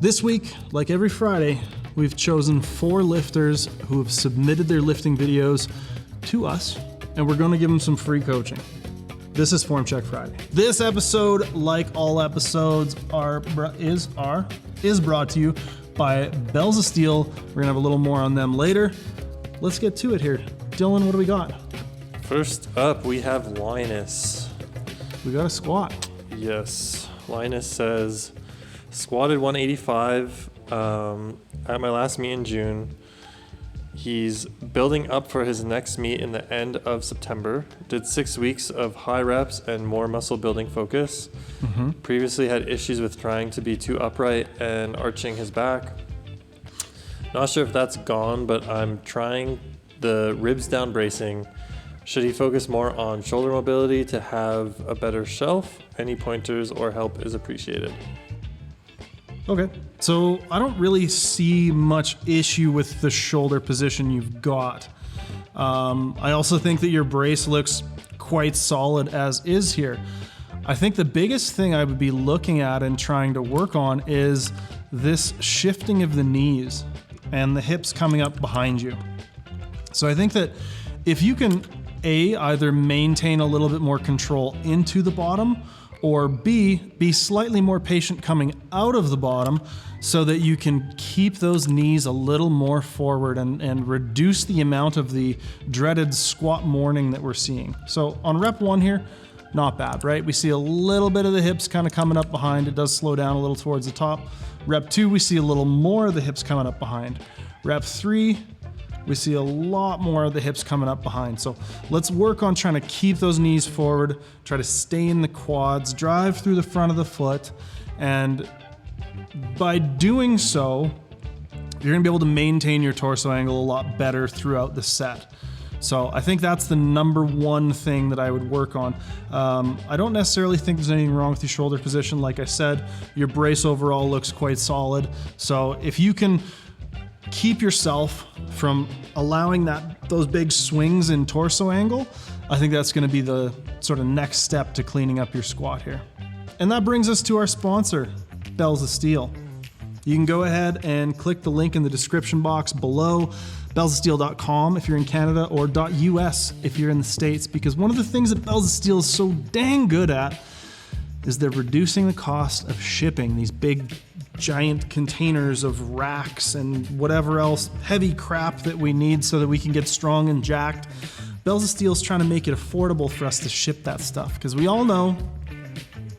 This week, like every Friday, we've chosen 4 lifters who have submitted their lifting videos to us, and we're gonna give them some free coaching. This is Form Check Friday. This episode, like all episodes, is brought to you by Bells of Steel. We're gonna have a little more on them later. Let's get to it here. Dylan, what do we got? First up, we have Linus. We got a squat. Yes, Linus says, squatted 185 at my last meet in June. He's building up for his next meet in the end of September. Did 6 weeks of high reps and more muscle building focus. Previously had issues with trying to be too upright and arching his back. Not sure if that's gone, but I'm trying the ribs down bracing. Should he focus more on shoulder mobility to have a better shelf? Any pointers or help is appreciated. Okay, so I don't really see much issue with the shoulder position you've got. I also think that your brace looks quite solid as is here. I think the biggest thing I would be looking at and trying to work on is this shifting of the knees and the hips coming up behind you. So I think that if you can either maintain a little bit more control into the bottom, or B, be slightly more patient coming out of the bottom so that you can keep those knees a little more forward and reduce the amount of the dreaded squat morning that we're seeing. So on rep 1 here, not bad, right? We see a little bit of the hips kind of coming up behind. It does slow down a little towards the top. Rep 2, we see a little more of the hips coming up behind. Rep 3, we see a lot more of the hips coming up behind. So let's work on trying to keep those knees forward, try to stay in the quads, drive through the front of the foot. And by doing so, you're gonna be able to maintain your torso angle a lot better throughout the set. So I think that's the number one thing that I would work on. I don't necessarily think there's anything wrong with your shoulder position. Like I said, your brace overall looks quite solid. So if you can keep yourself from allowing those big swings in torso angle, I think that's gonna be the sort of next step to cleaning up your squat here. And that brings us to our sponsor, Bells of Steel. You can go ahead and click the link in the description box below, bellsofsteel.com if you're in Canada, or .us if you're in the States, because one of the things that Bells of Steel is so dang good at is they're reducing the cost of shipping these big giant containers of racks and whatever else heavy crap that we need so that we can get strong and jacked. Bells of Steel is trying to make it affordable for us to ship that stuff, because we all know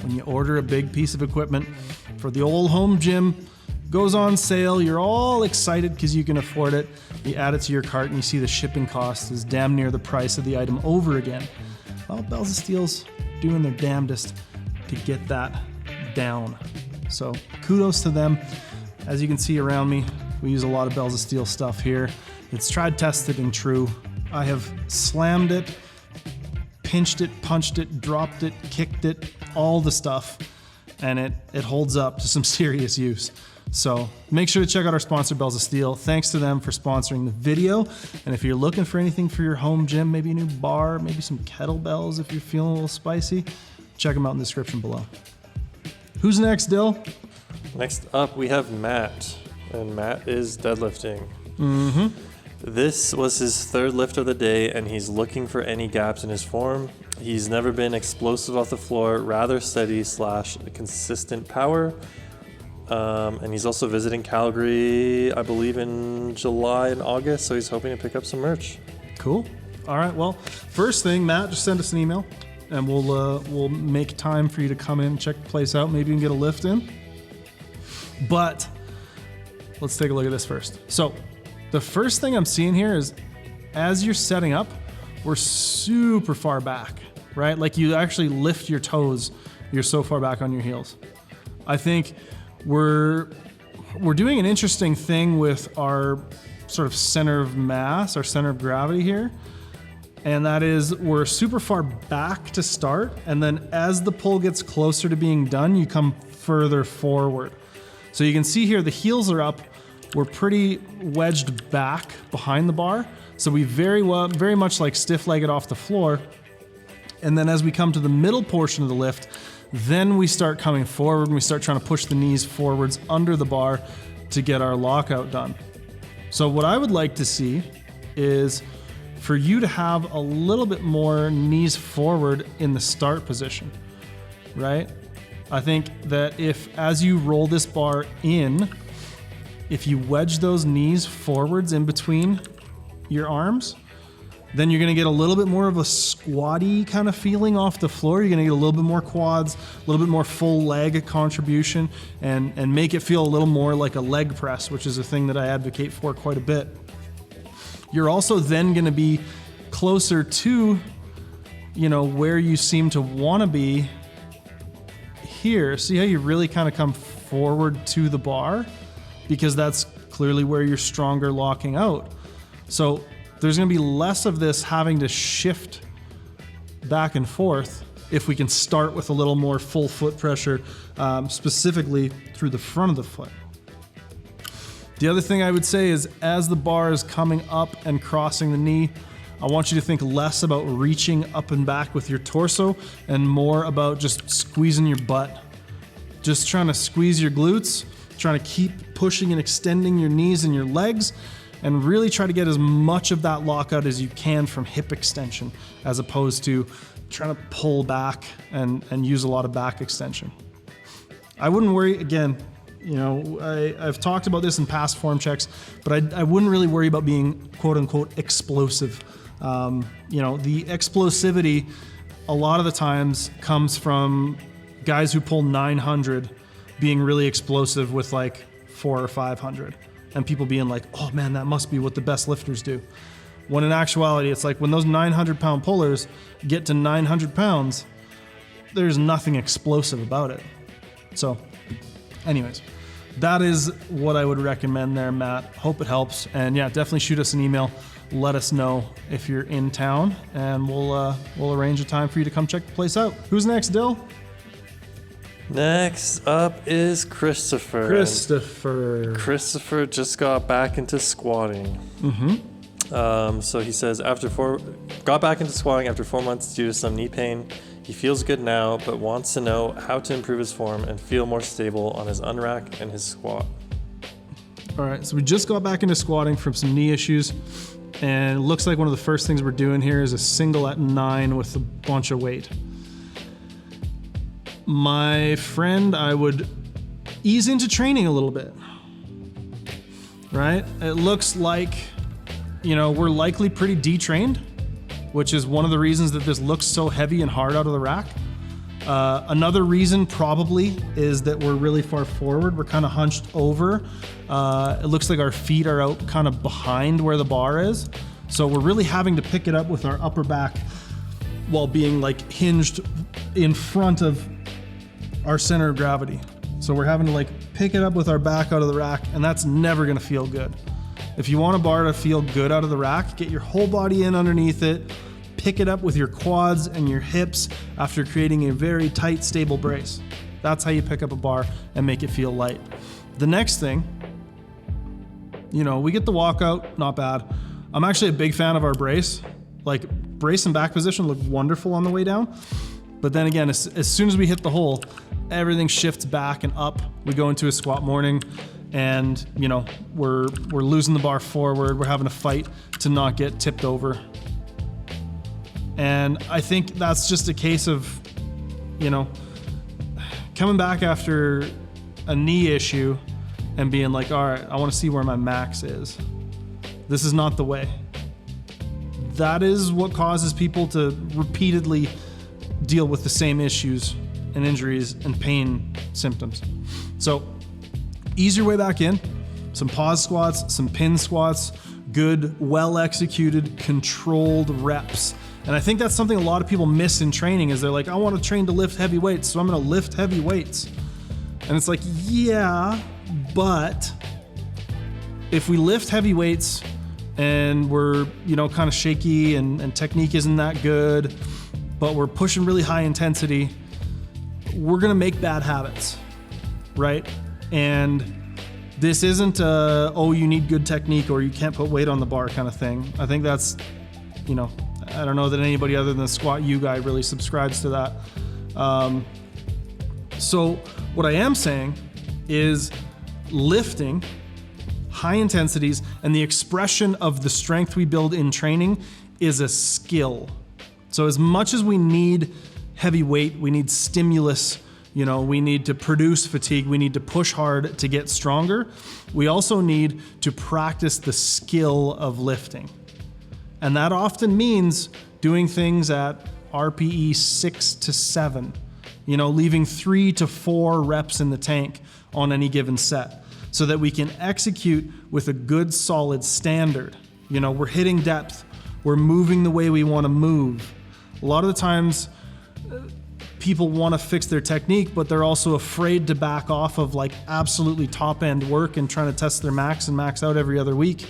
when you order a big piece of equipment for the old home gym, goes on sale, you're all excited because you can afford it. You add it to your cart and you see the shipping cost is damn near the price of the item over again. Well, Bells of Steel's doing their damnedest to get that down. So kudos to them. As you can see around me, we use a lot of Bells of Steel stuff here. It's tried, tested, and true. I have slammed it, pinched it, punched it, dropped it, kicked it, all the stuff, and it holds up to some serious use. So make sure to check out our sponsor, Bells of Steel. Thanks to them for sponsoring the video. And if you're looking for anything for your home gym, maybe a new bar, maybe some kettlebells if you're feeling a little spicy, check them out in the description below. Who's next, Dill? Next up, we have Matt, and Matt is deadlifting. This was his 3rd lift of the day, and he's looking for any gaps in his form. He's never been explosive off the floor, rather steady / consistent power. And he's also visiting Calgary, I believe, in July and August, so he's hoping to pick up some merch. Cool. All right, well, first thing, Matt, just send us an email, and we'll make time for you to come in, check the place out. Maybe you can get a lift in. But let's take a look at this first. So the first thing I'm seeing here is, as you're setting up, we're super far back, right? Like you actually lift your toes, you're so far back on your heels. I think we're doing an interesting thing with our sort of center of mass, our center of gravity here. And that is, we're super far back to start, and then as the pull gets closer to being done, you come further forward. So you can see here, the heels are up, we're pretty wedged back behind the bar, so we very much like stiff-legged off the floor. And then as we come to the middle portion of the lift, Then we start coming forward and we start trying to push the knees forwards under the bar to get our lockout done. So what I would like to see is for you to have a little bit more knees forward in the start position, right? I think that if, as you roll this bar in, if you wedge those knees forwards in between your arms, then you're gonna get a little bit more of a squatty kind of feeling off the floor. You're gonna get a little bit more quads, a little bit more full leg contribution, and make it feel a little more like a leg press, which is a thing that I advocate for quite a bit. You're also then gonna be closer to, where you seem to wanna be here. See how you really kind of come forward to the bar? Because that's clearly where you're stronger locking out. So there's gonna be less of this having to shift back and forth if we can start with a little more full foot pressure, specifically through the front of the foot. The other thing I would say is as the bar is coming up and crossing the knee, I want you to think less about reaching up and back with your torso and more about just squeezing your butt. Just trying to squeeze your glutes, trying to keep pushing and extending your knees and your legs, and really try to get as much of that lockout as you can from hip extension, as opposed to trying to pull back and use a lot of back extension. I wouldn't worry, again, I've talked about this in past form checks, but I wouldn't really worry about being quote unquote explosive. The explosivity a lot of the times comes from guys who pull 900 being really explosive with like 400 or 500, and people being like, oh man, that must be what the best lifters do. When in actuality, it's like when those 900-pound pullers get to 900 pounds, there's nothing explosive about it. So anyways, that is what I would recommend there, Matt. Hope it helps. And yeah, definitely shoot us an email. Let us know if you're in town, and we'll arrange a time for you to come check the place out. Who's next, Dill? Next up is Christopher. Christopher just got back into squatting. So he says got back into squatting after 4 months due to some knee pain. He feels good now, but wants to know how to improve his form and feel more stable on his unrack and his squat. All right, so we just got back into squatting from some knee issues, and it looks like one of the first things we're doing here is a single at 9 with a bunch of weight. My friend, I would ease into training a little bit, right? It looks like, we're likely pretty detrained, which is one of the reasons that this looks so heavy and hard out of the rack. Another reason probably is that we're really far forward. We're kind of hunched over. It looks like our feet are out kind of behind where the bar is. So we're really having to pick it up with our upper back while being like hinged in front of our center of gravity. So we're having to like pick it up with our back out of the rack, and that's never gonna feel good. If you want a bar to feel good out of the rack, get your whole body in underneath it, pick it up with your quads and your hips after creating a very tight, stable brace. That's how you pick up a bar and make it feel light. The next thing, we get the walkout, not bad. I'm actually a big fan of our brace. Like, brace and back position look wonderful on the way down. But then again, as soon as we hit the hole, everything shifts back and up. We go into a squat morning, and we're losing the bar forward. We're having a fight to not get tipped over. And I think that's just a case of, coming back after a knee issue and being like, all right, I want to see where my max is. This is not the way. That is what causes people to repeatedly deal with the same issues and injuries and pain symptoms. So ease your way back in. Some pause squats, some pin squats, good, well executed, controlled reps. And I think that's something a lot of people miss in training is they're like, I want to train to lift heavy weights, so I'm going to lift heavy weights. And it's like, yeah, but if we lift heavy weights and we're, kind of shaky and technique isn't that good, but we're pushing really high intensity, we're going to make bad habits, right? And this isn't you need good technique or you can't put weight on the bar kind of thing. I think that's, I don't know that anybody other than the Squat U guy really subscribes to that. So what I am saying is lifting, high intensities, and the expression of the strength we build in training is a skill. So as much as we need heavy weight, we need stimulus, we need to produce fatigue, we need to push hard to get stronger, we also need to practice the skill of lifting. And that often means doing things at RPE 6 to 7, leaving 3 to 4 reps in the tank on any given set so that we can execute with a good solid standard. We're hitting depth, we're moving the way we want to move. A lot of the times people want to fix their technique, but they're also afraid to back off of like absolutely top end work and trying to test their max and max out every other week.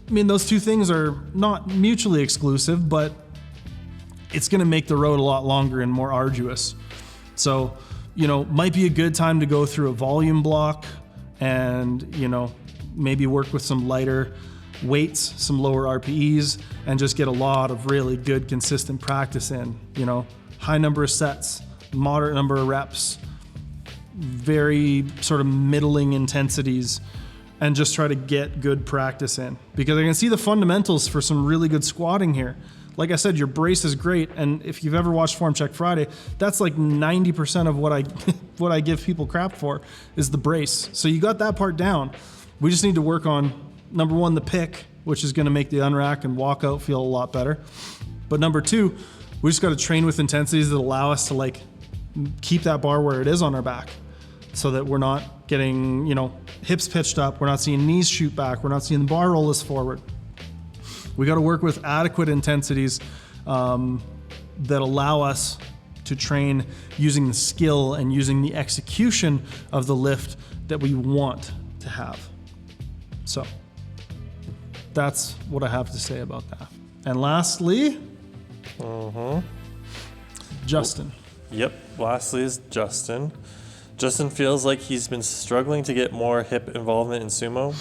I mean, those two things are not mutually exclusive, but it's going to make the road a lot longer and more arduous. So, might be a good time to go through a volume block and, maybe work with some lighter weights, some lower RPEs, and just get a lot of really good, consistent practice in, high number of sets, moderate number of reps, very sort of middling intensities, and just try to get good practice in. Because I can see the fundamentals for some really good squatting here. Like I said, your brace is great, and if you've ever watched Form Check Friday, that's like 90% of what I give people crap for is the brace. So you got that part down. We just need to work on, number one, the pick, which is going to make the unrack and walkout feel a lot better. But number two, we just got to train with intensities that allow us to like keep that bar where it is on our back, so that we're not getting, hips pitched up, we're not seeing knees shoot back, we're not seeing the bar roll us forward. We got to work with adequate intensities that allow us to train using the skill and using the execution of the lift that we want to have. So that's what I have to say about that. And lastly, Justin. Yep, lastly is Justin. Justin feels like he's been struggling to get more hip involvement in sumo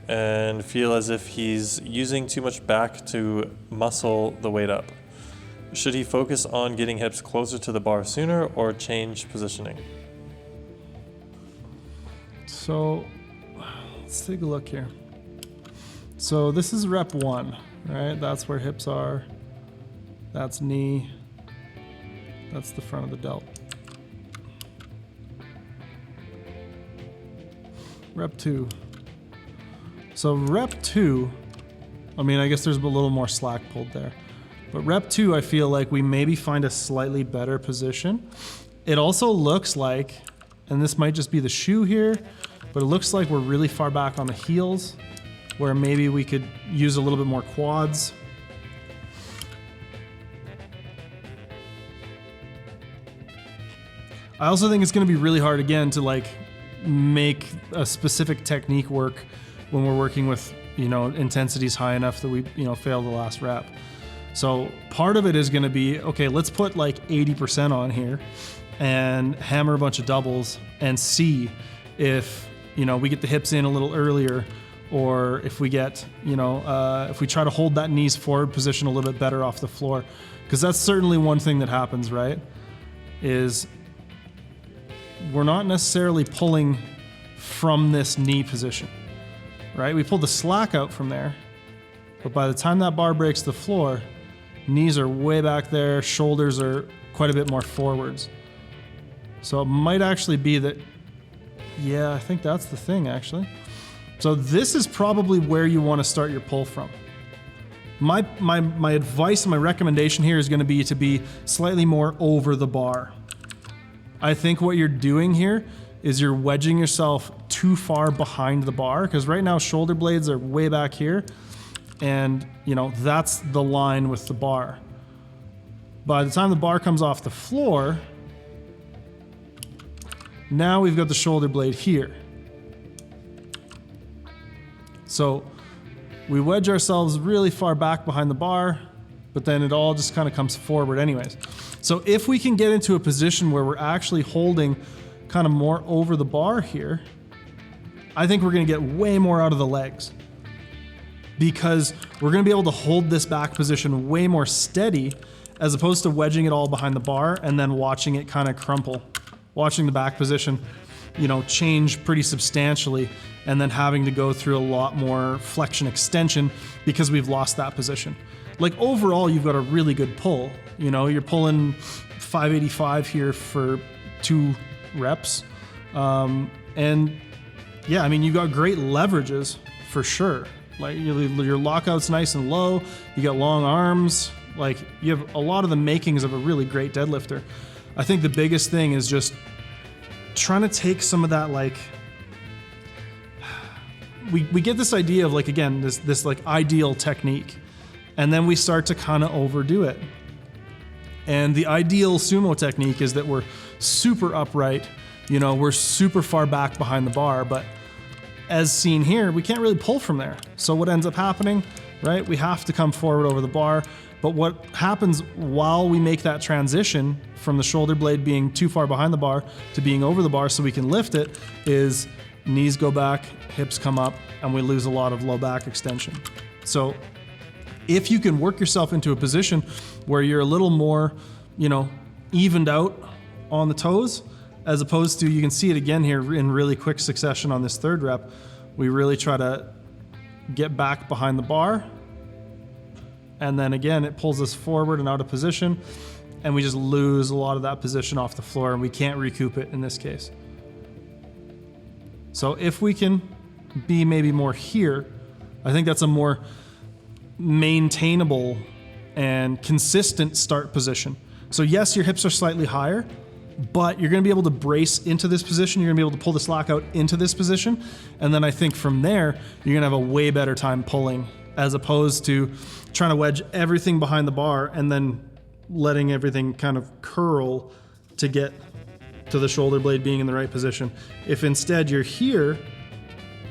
and feel as if he's using too much back to muscle the weight up. Should he focus on getting hips closer to the bar sooner or change positioning? So let's take a look here. So this is rep 1, right? That's where hips are. That's knee. That's the front of the delt. Rep 2. So rep 2, I guess there's a little more slack pulled there. But rep 2, I feel like we maybe find a slightly better position. It also looks like, and this might just be the shoe here, but it looks like we're really far back on the heels, where maybe we could use a little bit more quads. I also think it's going to be really hard again to like make a specific technique work when we're working with, intensities high enough that we, fail the last rep. So part of it is going to be, okay, let's put like 80% on here and hammer a bunch of doubles and see if, we get the hips in a little earlier, or if we get, if we try to hold that knees forward position a little bit better off the floor. Because that's certainly one thing that happens, right? Is we're not necessarily pulling from this knee position, right? We pull the slack out from there, but by the time that bar breaks the floor, knees are way back there, shoulders are quite a bit more forwards. So it might actually be that, yeah, I think that's the thing actually. So this is probably where you want to start your pull from. My advice and my recommendation here is going to be slightly more over the bar. I think what you're doing here is you're wedging yourself too far behind the bar, because right now shoulder blades are way back here, and that's the line with the bar. By the time the bar comes off the floor, now we've got the shoulder blade here. So we wedge ourselves really far back behind the bar, but then it all just kind of comes forward anyways. So if we can get into a position where we're actually holding kind of more over the bar here, I think we're going to get way more out of the legs, because we're going to be able to hold this back position way more steady, as opposed to wedging it all behind the bar and then watching it kind of crumple watching the back position, change pretty substantially, and then having to go through a lot more flexion extension because we've lost that position. Like overall, you've got a really good pull. You're pulling 585 here for 2 reps. And yeah, I mean, you've got great leverages for sure. Like your lockout's nice and low. You got long arms. Like you have a lot of the makings of a really great deadlifter. I think the biggest thing is just trying to take some of that, like, we get this idea of like, again, this like ideal technique, and then we start to kind of overdo it. And the ideal sumo technique is that we're super upright, we're super far back behind the bar, but as seen here, we can't really pull from there. So what ends up happening, right? We have to come forward over the bar. But what happens while we make that transition from the shoulder blade being too far behind the bar to being over the bar so we can lift it is knees go back, hips come up, and we lose a lot of low back extension. So if you can work yourself into a position where you're a little more, evened out on the toes, as opposed to, you can see it again here in really quick succession on this 3rd rep, we really try to get back behind the bar. And then again, it pulls us forward and out of position, and we just lose a lot of that position off the floor, and we can't recoup it in this case. So if we can be maybe more here, I think that's a more maintainable and consistent start position. So yes, your hips are slightly higher, but you're gonna be able to brace into this position. You're gonna be able to pull the slack out into this position. And then I think from there, you're gonna have a way better time pulling, as opposed to trying to wedge everything behind the bar and then letting everything kind of curl to get to the shoulder blade being in the right position. If instead you're here,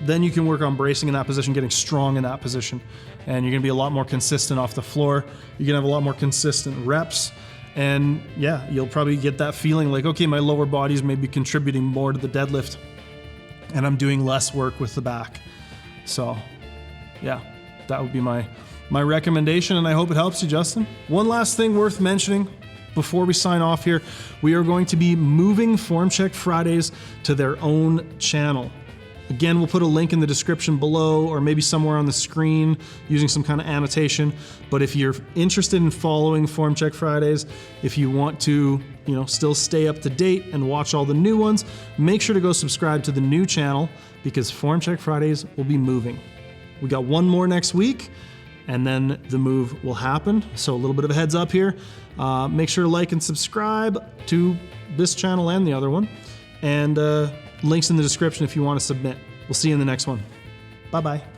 then you can work on bracing in that position, getting strong in that position. And you're gonna be a lot more consistent off the floor. You're gonna have a lot more consistent reps. And yeah, you'll probably get that feeling like, okay, my lower body's maybe contributing more to the deadlift and I'm doing less work with the back. So yeah, that would be my recommendation, and I hope it helps you, Justin. One last thing worth mentioning before we sign off here, we are going to be moving Form Check Fridays to their own channel. Again, we'll put a link in the description below or maybe somewhere on the screen using some kind of annotation. But if you're interested in following Form Check Fridays, if you want to, still stay up to date and watch all the new ones, make sure to go subscribe to the new channel because Form Check Fridays will be moving. We got one more next week, and then the move will happen. So a little bit of a heads up here. Make sure to like and subscribe to this channel and the other one. And links in the description if you want to submit. We'll see you in the next one. Bye-bye.